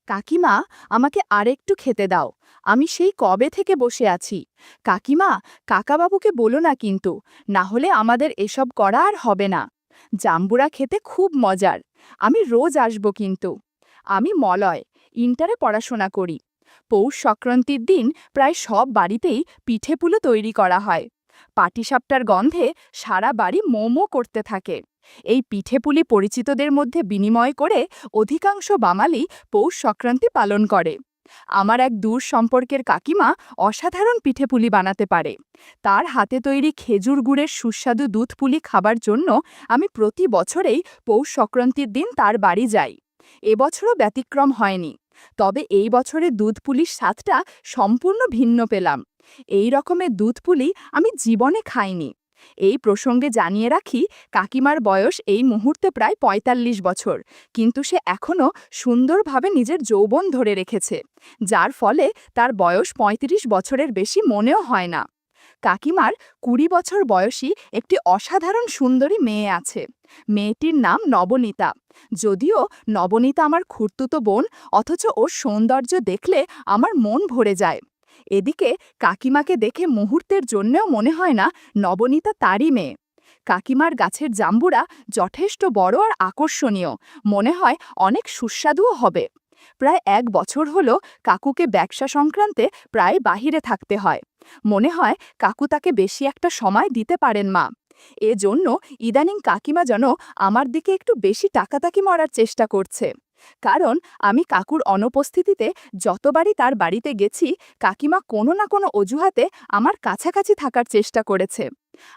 কাকিমা, আমাকে আরেকটু খেতে দাও। আমি সেই কবে থেকে বসে আছি। কাকিমা, কাকাবাবুকে বলো না কিন্তু, না হলে আমাদের এসব করা আর হবে না। জাম্বুরা খেতে খুব মজার। আমি রোজ আসবো কিন্তু। আমি মলয়, ইন্টারে পড়াশোনা করি। পৌষ সংক্রান্তির দিন প্রায় সব বাড়িতেই পিঠেপুলি তৈরি করা হয়। পাটিসাপটার গন্ধে সারা বাড়ি মোমো করতে থাকে। এই পিঠেপুলি পরিচিতদের মধ্যে বিনিময় করে অধিকাংশ বাঙালি পৌষ সংক্রান্তি পালন করে। আমার এক দূর সম্পর্কের কাকিমা অসাধারণ পিঠেপুলি বানাতে পারে। তার হাতে তৈরি খেজুর গুড়ের সুস্বাদু দুধ পুলি খাবার জন্য আমি প্রতি বছরেই পৌষ সংক্রান্তির দিন তার বাড়ি যাই। এবছরও ব্যতিক্রম হয়নি। তবে এই বছরের দুধ পুলির স্বাদটা সম্পূর্ণ ভিন্ন পেলাম। এই রকমের দুধ পুলি আমি জীবনে খাইনি। এই প্রসঙ্গে জানিয়ে রাখি, কাকিমার বয়স এই মুহূর্তে প্রায় ৪৫ বছর, কিন্তু সে এখনও সুন্দরভাবে নিজের যৌবন ধরে রেখেছে, যার ফলে তার বয়স ৩৫ বছরের বেশি মনেও হয় না। কাকিমার ২০ বছর বয়সী একটি অসাধারণ সুন্দরী মেয়ে আছে। মেয়েটির নাম নবনীতা। যদিও নবনীতা আমার খুড়তুতো বোন, অথচ ওর সৌন্দর্য দেখলে আমার মন ভরে যায়। এদিকে কাকিমাকে দেখে মুহূর্তের জন্যেও মনে হয় না নবনীতা তারই মেয়ে। কাকিমার গাছের জাম্বুরা যথেষ্ট বড় আর আকর্ষণীয়, মনে হয় অনেক সুস্বাদুও হবে। প্রায় ১ বছর হলো কাকুকে ব্যবসা সংক্রান্তে প্রায় বাহিরে থাকতে হয়। মনে হয় কাকু তাকে বেশি একটা সময় দিতে পারেন মা। এজন্য ইদানিং কাকিমা যেন আমার দিকে একটু বেশি টাকাতাকি মরার চেষ্টা করছে। কারণ আমি কাকুর অনুপস্থিতিতে যতবারই তার বাড়িতে গেছি, কাকিমা কোনো না কোনো অজুহাতে আমার কাছাকাছি থাকার চেষ্টা করেছে।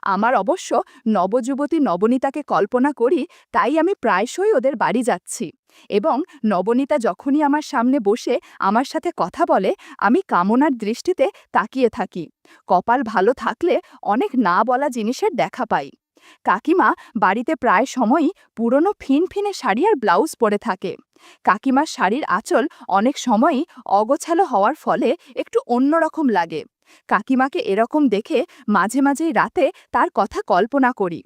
আমার অবশ্য নবযুবতী নবনীতাকে কল্পনা করি, তাই আমি প্রায়শই ওদের বাড়ি যাচ্ছি। এবং নবনীতা যখনই আমার সামনে বসে আমার সাথে কথা বলে, আমি কামনার দৃষ্টিতে তাকিয়ে থাকি। কপাল ভালো থাকলে অনেক না বলা জিনিসের দেখা পাই। কাকিমা বাড়িতে প্রায় সময়ই পুরনো ফিনফিনে শাড়ি আর ব্লাউজ পরে থাকে। কাকিমার শাড়ির আঁচল অনেক সময়ই অগোছালো হওয়ার ফলে একটু অন্যরকম লাগে। কাকিমাকে এরকম দেখে মাঝে মাঝেই রাতে তার কথা কল্পনা করি।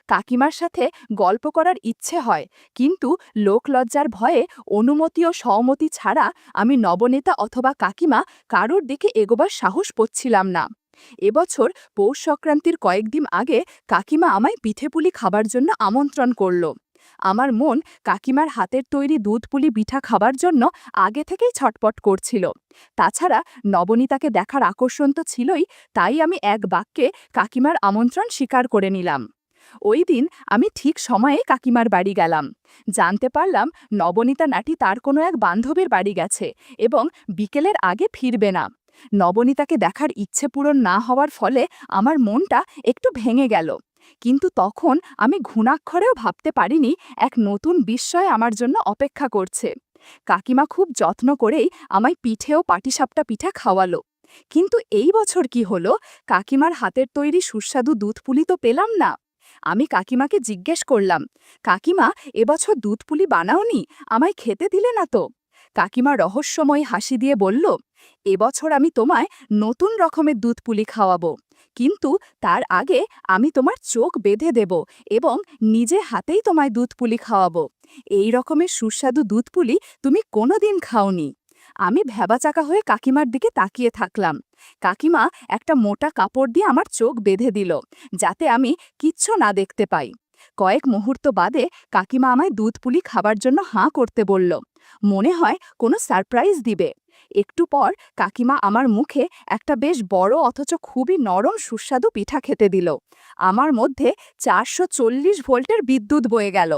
কাকিমার সাথে গল্প করার ইচ্ছে হয়, কিন্তু লোকলজ্জার ভয়ে অনুমতি ও সহমতি ছাড়া আমি নবনীতা অথবা কাকিমা কারোর দিকে এগোবার সাহস পাচ্ছিলাম না। এবছর পৌষ সংক্রান্তির কয়েকদিন আগে কাকিমা আমায় পিঠেপুলি খাবার জন্য আমন্ত্রণ করল। আমার মন কাকিমার হাতের তৈরি দুধ পুলি পিঠা খাবার জন্য আগে থেকেই ছটপট করছিল। তাছাড়া নবনীতাকে দেখার আকর্ষণ তো ছিলই, তাই আমি এক বাক্যে কাকিমার আমন্ত্রণ স্বীকার করে নিলাম। ওই দিন আমি ঠিক সময়ে কাকিমার বাড়ি গেলাম। জানতে পারলাম নবনীতা নাটি তার কোনো এক বান্ধবীর বাড়ি গেছে এবং বিকেলের আগে ফিরবে না। নবনীতাকে দেখার ইচ্ছে পূরণ না হওয়ার ফলে আমার মনটা একটু ভেঙে গেল। কিন্তু তখন আমি ঘুণাক্ষরেও ভাবতে পারিনি এক নতুন বিস্ময় আমার জন্য অপেক্ষা করছে। কাকিমা খুব যত্ন করেই আমায় পিঠে ও পাটিসাপটা পিঠা খাওয়ালো। কিন্তু এই বছর কি হলো, কাকিমার হাতের তৈরি সুস্বাদু দুধ পুলি তো পেলাম না। আমি কাকিমাকে জিজ্ঞেস করলাম, কাকিমা, এবছর দুধ পুলি বানাওনি, আমায় খেতে দিলে না তো? কাকিমা রহস্যময় হাসি দিয়ে বলল, এবছর আমি তোমায় নতুন রকমের দুধ পুলি খাওয়াবো, কিন্তু তার আগে আমি তোমার চোখ বেঁধে দেব এবং নিজে হাতেই তোমায় দুধ পুলি খাওয়াবো। এই রকমের সুস্বাদু দুধ পুলি তুমি কোনোদিন খাওনি। আমি ভ্যাবাচাকা হয়ে কাকিমার দিকে তাকিয়ে থাকলাম। কাকিমা একটা মোটা কাপড় দিয়ে আমার চোখ বেঁধে দিল, যাতে আমি কিচ্ছু না দেখতে পাই। কয়েক মুহূর্ত বাদে কাকিমা আমায় দুধ পুলি খাবার জন্য হাঁ করতে বলল। মনে হয় কোনো সারপ্রাইজ দিবে। একটু পর কাকিমা আমার মুখে একটা বেশ বড় অথচ খুবই নরম সুস্বাদু পিঠা খেতে দিল। আমার মধ্যে ৪৪০ ভোল্টের বিদ্যুৎ বয়ে গেল।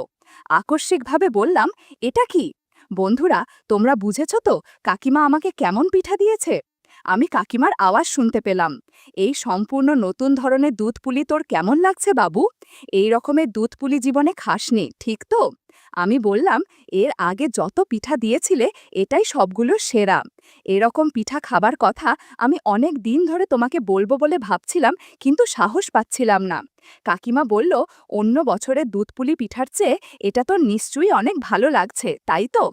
আকস্মিকভাবে বললাম, এটা কি? বন্ধুরা, তোমরা বুঝেছ তো কাকিমা আমাকে কেমন পিঠা দিয়েছে? আমি কাকিমার আওয়াজ শুনতে পেলাম। এই সম্পূর্ণ নতুন ধরনের দুধ পুলি তোর কেমন লাগছে বাবু? এই রকমের দুধ পুলি জীবনে খাসনি, ঠিক তো? আমি বললাম, এর আগে যত পিঠা দিয়েছিলে এটাই সবগুলো সেরা। এরকম পিঠা খাবার কথা আমি অনেক দিন ধরে তোমাকে বলবো বলে ভাবছিলাম, কিন্তু সাহস পাচ্ছিলাম না। কাকিমা বলল, অন্য বছরের দুধ পুলি পিঠার চেয়ে এটা তো নিশ্চয়ই অনেক ভালো লাগছে, তাই তো?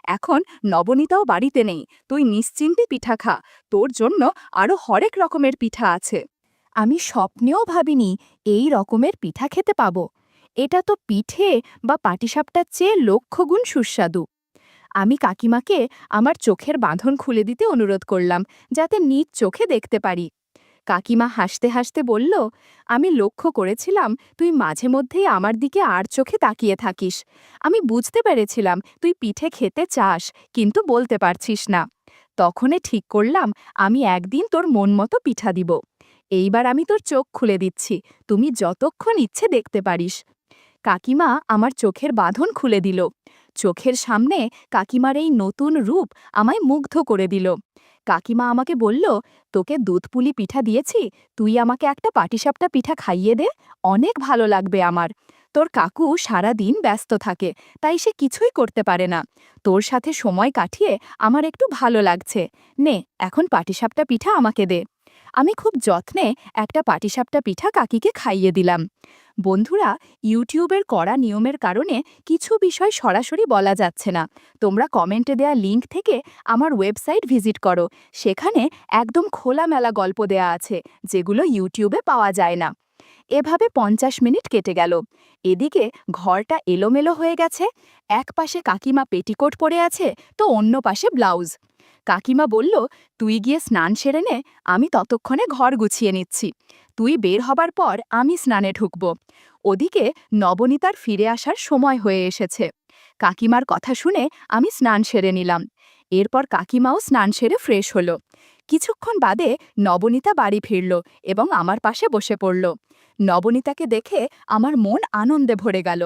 এখন নবনীতাও বাড়িতে নেই, তুই নিশ্চিন্তে পিঠা খা, তোর জন্য আরও হরেক রকমের পিঠা আছে। আমি স্বপ্নেও ভাবিনি এই রকমের পিঠা খেতে পাবো। এটা তো পিঠে বা পাটিসাপটার চেয়ে লক্ষগুণ সুস্বাদু। আমি কাকিমাকে আমার চোখের বাঁধন খুলে দিতে অনুরোধ করলাম, যাতে নিজ চোখে দেখতে পারি। কাকিমা হাসতে হাসতে বলল, আমি লক্ষ্য করেছিলাম তুই মাঝে মধ্যেই আমার দিকে আর চোখে তাকিয়ে থাকিস। আমি বুঝতে পেরেছিলাম তুই পিঠে খেতে চাস, কিন্তু বলতে পারছিস না। তখনই ঠিক করলাম আমি একদিন তোর মন মতো পিঠা দিব। এইবার আমি তোর চোখ খুলে দিচ্ছি, তুমি যতক্ষণ ইচ্ছে দেখতে পারিস। কাকিমা আমার চোখের বাঁধন খুলে দিল। চোখের সামনে কাকিমার এই নতুন রূপ আমায় মুগ্ধ করে দিল। কাকিমা আমাকে বলল, তোকে দুধপুলি পিঠা দিয়েছি, তুই আমাকে একটা পাটিসাপটা পিঠা খাইয়ে দে, অনেক ভালো লাগবে আমার। তোর কাকু সারা দিন ব্যস্ত থাকে, তাই সে কিছুই করতে পারে না। তোর সাথে সময় কাটিয়ে আমার একটু ভালো লাগছে। নে, এখন পাটিসাপটা পিঠা আমাকে দে। আমি খুব যত্নে একটা পাটিসাপটা পিঠা কাকিকে খাইয়ে দিলাম। বন্ধুরা, ইউটিউবের কড়া নিয়মের কারণে কিছু বিষয় সরাসরি বলা যাচ্ছে না। তোমরা কমেন্টে দেয়া লিঙ্ক থেকে আমার ওয়েবসাইট ভিজিট করো, সেখানে একদম খোলামেলা গল্প দেয়া আছে, যেগুলো ইউটিউবে পাওয়া যায় না। এভাবে 50 মিনিট কেটে গেল। এদিকে ঘরটা এলোমেলো হয়ে গেছে। এক পাশে কাকিমা পেটিকোট পরে আছে, তো অন্য পাশে ব্লাউজ। কাকিমা বলল, তুই গিয়ে স্নান সেরে নে, আমি ততক্ষণে ঘর গুছিয়ে নিচ্ছি। তুই বের হবার পর আমি স্নানে ঢুকব। ওদিকে নবনীতার ফিরে আসার সময় হয়ে এসেছে। কাকিমার কথা শুনে আমি স্নান সেরে নিলাম। এরপর কাকিমাও স্নান সেরে ফ্রেশ হলো। কিছুক্ষণ বাদে নবনীতা বাড়ি ফিরল এবং আমার পাশে বসে পড়ল। নবনীতাকে দেখে আমার মন আনন্দে ভরে গেল।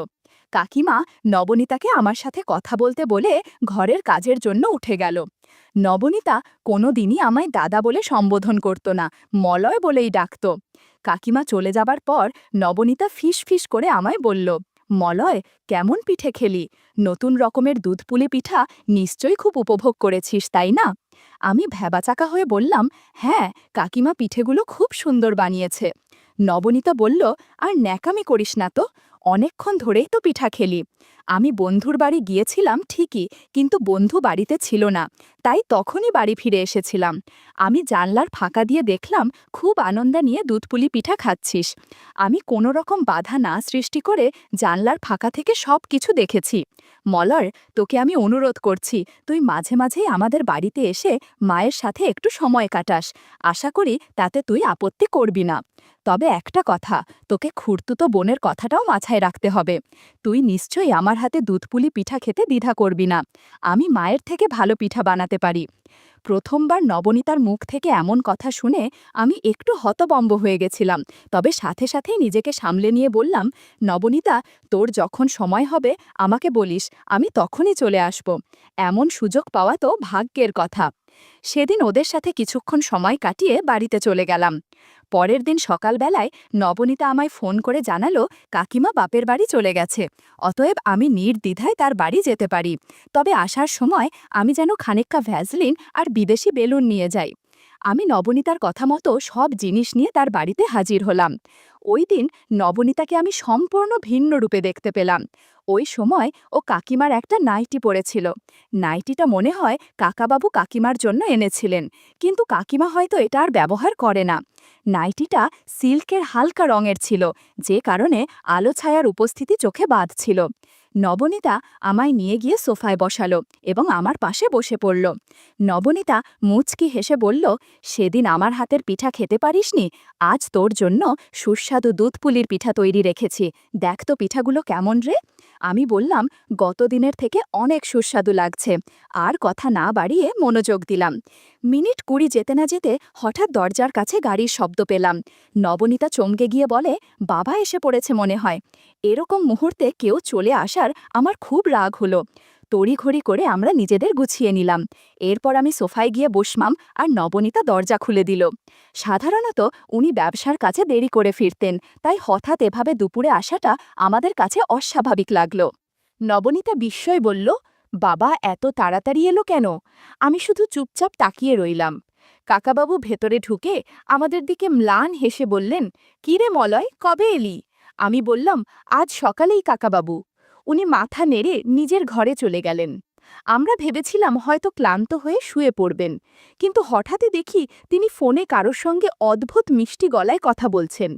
কাকিমা নবনীতাকে আমার সাথে কথা বলতে বলে ঘরের কাজের জন্য উঠে গেল। নবনীতা কোনোদিনই আমায় দাদা বলে সম্বোধন করত না, মলয় বলেই ডাকত। কাকিমা চলে যাবার পর নবনীতা ফিস ফিস করে আমায় বলল, মলয়, কেমন পিঠে খেলি? নতুন রকমের দুধপুলি পিঠা নিশ্চয়ই খুব উপভোগ করেছিস, তাই না? আমি ভ্যাবাচাকা হয়ে বললাম, হ্যাঁ, কাকিমা পিঠেগুলো খুব সুন্দর বানিয়েছে। নবনীতা বলল, আর ন্যাকামি করিস না তো, অনেকক্ষণ ধরেই তো পিঠা খেলি। আমি বন্ধুর বাড়ি গিয়েছিলাম ঠিকই, কিন্তু বন্ধু বাড়িতে ছিল না, তাই তখনই বাড়ি ফিরে এসেছিলাম। আমি জানলার ফাঁকা দিয়ে দেখলাম খুব আনন্দ নিয়ে দুধপুলি পিঠা খাচ্ছিস। আমি কোনো রকম বাধা না সৃষ্টি করে জানলার ফাঁকা থেকে সব কিছু দেখেছি। মলর, তোকে আমি অনুরোধ করছি, তুই মাঝে মাঝেই আমাদের বাড়িতে এসে মায়ের সাথে একটু সময় কাটাস। আশা করি তাতে তুই আপত্তি করবি না। তবে একটা কথা, তোকে খুড়তুতো বোনের কথাটাও মাথায় রাখতে হবে। তুই নিশ্চয়ই আমার হাতে দুধপুলি পিঠা খেতে দ্বিধা করবি না। আমি মায়ের থেকে ভালো পিঠা বানাতে পারি। প্রথমবার নবনীতার মুখ থেকে এমন কথা শুনে আমি একটু হতবম্ব হয়ে গেছিলাম, তবে সাথে সাথেই নিজেকে সামলে নিয়ে বললাম, নবনীতা, তোর যখন সময় হবে আমাকে বলিস, আমি তখনই চলে আসব। এমন সুযোগ পাওয়া তো ভাগ্যের কথা। সেদিন ওদের সাথে কিছুক্ষণ সময় কাটিয়ে বাড়িতে চলে গেলাম। পরের দিন সকালবেলায় নবনীতা আমায় ফোন করে জানালো, কাকিমা বাপের বাড়ি চলে গেছে, অতএব আমি নির্দ্বিধায় তার বাড়ি যেতে পারি। তবে আসার সময় আমি যেন খানিকটা ভ্যাসলিন আর বিদেশি বেলুন নিয়ে যাই। আমি নবনীতার কথা মতো সব জিনিস নিয়ে তার বাড়িতে হাজির হলাম। ওই দিন নবনীতাকে আমি সম্পূর্ণ ভিন্ন রূপে দেখতে পেলাম। ওই সময় ও কাকিমার একটা নাইটি পরেছিল। নাইটিটা মনে হয় কাকাবাবু কাকিমার জন্য এনেছিলেন, কিন্তু কাকিমা হয়তো এটা আর ব্যবহার করে না। নাইটিটা সিল্কের হালকা রঙের ছিল, যে কারণে আলো ছায়ার উপস্থিতি চোখে বাঁধছিল। নবনীতা আমায় নিয়ে গিয়ে সোফায় বসালো এবং আমার পাশে বসে পড়ল। নবনীতা মুচকি হেসে বলল, সেদিন আমার হাতের পিঠা খেতে পারিসনি, আজ তোর জন্য সুস্বাদু দুধপুলির পিঠা তৈরি রেখেছি, দেখ তো পিঠাগুলো কেমন রে। আমি বললাম, গতদিনের থেকে অনেক সুস্বাদু লাগছে। আর কথা না বাড়িয়ে মনোযোগ দিলাম। মিনিট 20 যেতে না যেতে হঠাৎ দরজার কাছে গাড়ির শব্দ পেলাম। নবনীতা চমকে গিয়ে বলে, বাবা এসে পড়েছে মনে হয়। এরকম মুহূর্তে কেউ চলে আসার আমার খুব রাগ হলো। তড়িঘড়ি করে আমরা নিজেদের গুছিয়ে নিলাম। এরপর আমি সোফায় গিয়ে বসলাম আর নবনীতা দরজা খুলে দিল। সাধারণত উনি ব্যবসার কাছে দেরি করে ফিরতেন, তাই হঠাৎ এভাবে দুপুরে আসাটা আমাদের কাছে অস্বাভাবিক লাগল। নবনীতা বিস্ময় বলল, বাবা এত তাড়াতাড়ি এলো কেন? আমি শুধু চুপচাপ তাকিয়ে রইলাম। কাকাবাবু ভেতরে ঢুকে আমাদের দিকে ম্লান হেসে বললেন, কি রে মলয়, কবে এলি? আমি বললাম, আজ সকালেই কাকাবাবু। উনি মাথা নেড়ে নিজের ঘরে চলে গেলেন। আমরা ভেবেছিলাম হয়তো ক্লান্ত হয়ে শুয়ে পড়বেন, কিন্তু হঠাৎই দেখি তিনি ফোনে কারোর সঙ্গে অদ্ভুত মিষ্টি গলায় কথা বলছেন।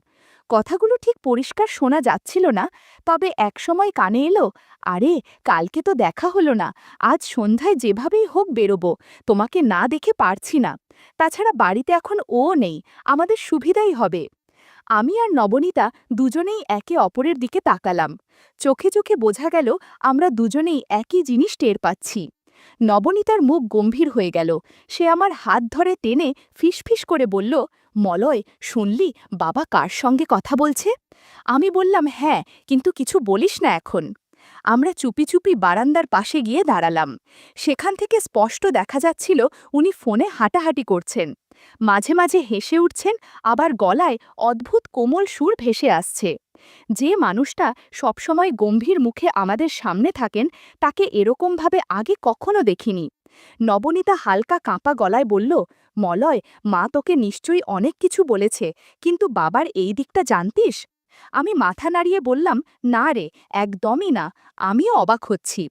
কথাগুলো ঠিক পরিষ্কার শোনা যাচ্ছিল না, তবে একসময় কানে এলো, আরে কালকে তো দেখা হলো না, আজ সন্ধ্যায় যেভাবেই হোক বেরোবো, তোমাকে না দেখে পারছি না। তাছাড়া বাড়িতে এখন ও নেই, আমাদের সুবিধাই হবে। আমি আর নবনীতা দুজনেই একে অপরের দিকে তাকালাম। চোখে চোখে বোঝা গেল আমরা দুজনেই একই জিনিস টের পাচ্ছি। নবনীতার মুখ গম্ভীর হয়ে গেল। সে আমার হাত ধরে টেনে ফিসফিস করে বলল, মলয়, শুনলি বাবা কার সঙ্গে কথা বলছে? আমি বললাম, হ্যাঁ, কিন্তু কিছু বলিস না এখন। আমরা চুপি চুপি বারান্দার পাশে গিয়ে দাঁড়ালাম। সেখান থেকে স্পষ্ট দেখা যাচ্ছিল উনি ফোনে হাঁটাহাঁটি করছেন। মাঝে মাঝে হেসে উঠছেন, আবার গলায় অদ্ভুত কোমল সুর ভেসে আসছে। যে মানুষটা সবসময় গম্ভীর মুখে আমাদের সামনে থাকেন, তাকে এরকমভাবে আগে কখনো দেখিনি। নবনীতা হালকা কাঁপা গলায় বলল, মলয়, মা তোকে নিশ্চয়ই অনেক কিছু বলেছে, কিন্তু বাবার এই দিকটা জানতিস? আমি মাথা নাড়িয়ে বললাম, না রে, একদমই না, আমিও অবাক হচ্ছি।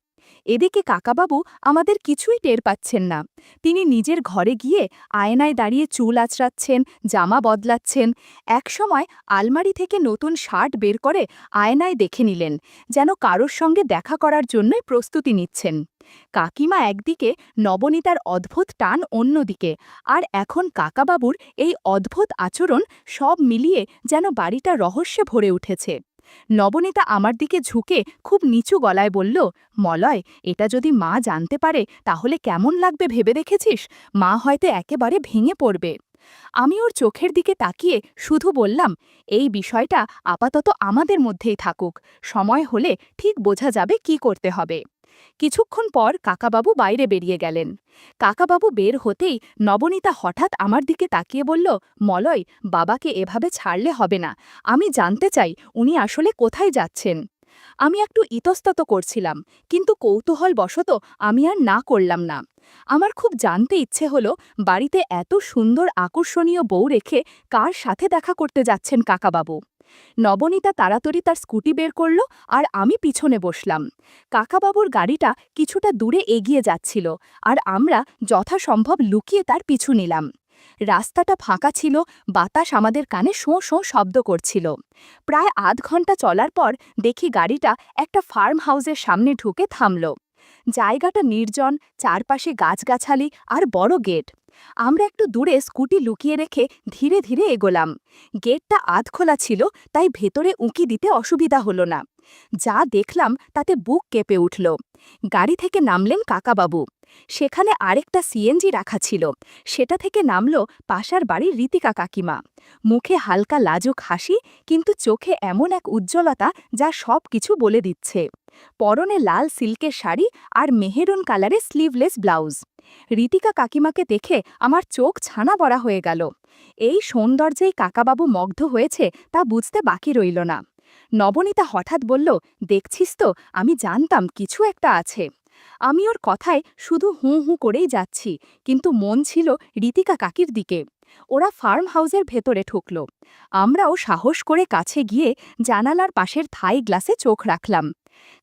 এদিকে কাকাবাবু আমাদের কিছুই টের পাচ্ছেন না। তিনি নিজের ঘরে গিয়ে আয়নায় দাঁড়িয়ে চুল আঁচড়াচ্ছেন, জামা বদলাচ্ছেন। একসময় আলমারি থেকে নতুন শার্ট বের করে আয়নায় দেখে নিলেন, যেন কারোর সঙ্গে দেখা করার জন্যই প্রস্তুতি নিচ্ছেন। কাকিমা একদিকে, নবনীতার অদ্ভুত টান অন্যদিকে, আর এখন কাকাবাবুর এই অদ্ভুত আচরণ, সব মিলিয়ে যেন বাড়িটা রহস্যে ভরে উঠেছে। নবনীতা আমার দিকে ঝুঁকে খুব নিচু গলায় বলল, মলয়, এটা যদি মা জানতে পারে তাহলে কেমন লাগবে ভেবে দেখেছিস? মা হয়তো একেবারে ভেঙে পড়বে। আমি ওর চোখের দিকে তাকিয়ে শুধু বললাম, এই বিষয়টা আপাতত আমাদের মধ্যেই থাকুক, সময় হলে ঠিক বোঝা যাবে কি করতে হবে। কিছুক্ষণ পর কাকাবাবু বাইরে বেরিয়ে গেলেন। কাকাবাবু বের হতেই নবনীতা হঠাৎ আমার দিকে তাকিয়ে বলল, মলয়, বাবাকে এভাবে ছাড়লে হবে না, আমি জানতে চাই উনি আসলে কোথায় যাচ্ছেন। আমি একটু ইতস্তত করছিলাম, কিন্তু কৌতূহলবশত আমি আর না করলাম না। আমার খুব জানতে ইচ্ছে হলো, বাড়িতে এত সুন্দর আকর্ষণীয় বউ রেখে কার সাথে দেখা করতে যাচ্ছেন কাকাবাবু। নবনীতা তাড়াতাড়ি তার স্কুটি বের করল, আর আমি পিছনে বসলাম। কাকাবাবুর গাড়িটা কিছুটা দূরে এগিয়ে যাচ্ছিল, আর আমরা যথাসম্ভব লুকিয়ে তার পিছু নিলাম। রাস্তাটা ফাঁকা ছিল, বাতাস আমাদের কানে শোঁ শোঁ শব্দ করছিল। প্রায় আধ ঘন্টা চলার পর দেখি গাড়িটা একটা ফার্ম হাউসের সামনে ঢুকে থামল। জায়গাটা নির্জন, চারপাশে গাছগাছালি আর বড় গেট। আমরা একটু দূরে স্কুটি লুকিয়ে রেখে ধীরে ধীরে এগোলাম। গেটটা আধখোলা ছিল, তাই ভেতরে উঁকি দিতে অসুবিধা হলো না। যা দেখলাম তাতে বুক কেঁপে উঠল। গাড়ি থেকে নামলেন কাকাবাবু। সেখানে আরেকটা সিএনজি রাখা ছিল, সেটা থেকে নামল পাশার বাড়ির রীতিকা কাকিমা। মুখে হালকা লাজুক হাসি, কিন্তু চোখে এমন এক উজ্জ্বলতা যা সব কিছু বলে দিচ্ছে। পরনে লাল সিল্কের শাড়ি আর মেহেরুন কালারের স্লিভলেস ব্লাউজ। রীতিকা কাকিমাকে দেখে আমার চোখ ছানা বড়া হয়ে গেল। এই সৌন্দর্যেই কাকাবাবু মুগ্ধ হয়েছে তা বুঝতে বাকি রইল না। নবনীতা হঠাৎ বলল, দেখছিস তো, আমি জানতাম কিছু একটা আছে। আমি ওর কথায় শুধু হুঁ হুঁ করেই যাচ্ছি, কিন্তু মন ছিল রীতিকা কাকির দিকে। ওরা ফার্ম হাউসের ভেতরে ঢুকল। আমরাও সাহস করে কাছে গিয়ে জানালার পাশের থাই গ্লাসে চোখ রাখলাম।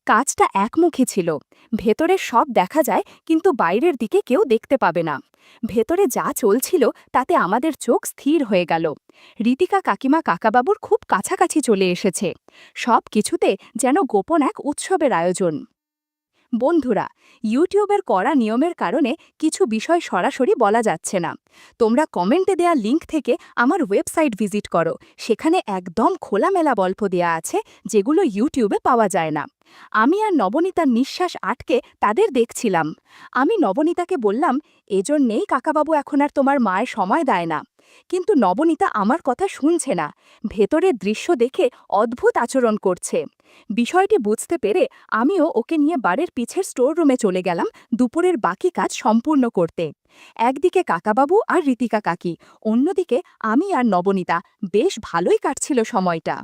কাজটা একমুখী ছিল, ভেতরে সব দেখা যায়, কিন্তু বাইরের দিকে কেউ দেখতে পাবে না। ভেতরে যা চলছিল তাতে আমাদের চোখ স্থির হয়ে গেল। রীতিকা কাকিমা কাকাবাবুর খুব কাছাকাছি চলে এসেছে। সব কিছুতে যেন গোপন এক উৎসবের আয়োজন। বন্ধুরা, ইউটিউবের কড়া নিয়মের কারণে কিছু বিষয় সরাসরি বলা যাচ্ছে না। তোমরা কমেন্টে দেয়া লিঙ্ক থেকে আমার ওয়েবসাইট ভিজিট করো, সেখানে একদম খোলামেলা গল্প দেয়া আছে, যেগুলো ইউটিউবে পাওয়া যায় না। আমি আর নবনীতার নিঃশ্বাস আটকে তাদের দেখছিলাম। আমি নবনীতাকে বললাম, এজন্যেই কাকাবাবু এখন আর তোমার মায়ের সময় দেয় না। কিন্তু নবনীতা আমার কথা শুনছে না, ভেতরের দৃশ্য দেখে অদ্ভুত আচরণ করছে। বিষয়টি বুঝতে পেরে আমিও ওকে নিয়ে বাড়ির পিছের স্টোর রুমে চলে গেলাম দুপুরের বাকি কাজ সম্পূর্ণ করতে। একদিকে কাকাবাবু আর রীতিকা কাকি, অন্যদিকে আমি আর নবনীতা। বেশ ভালোই কাটছিল সময়টা।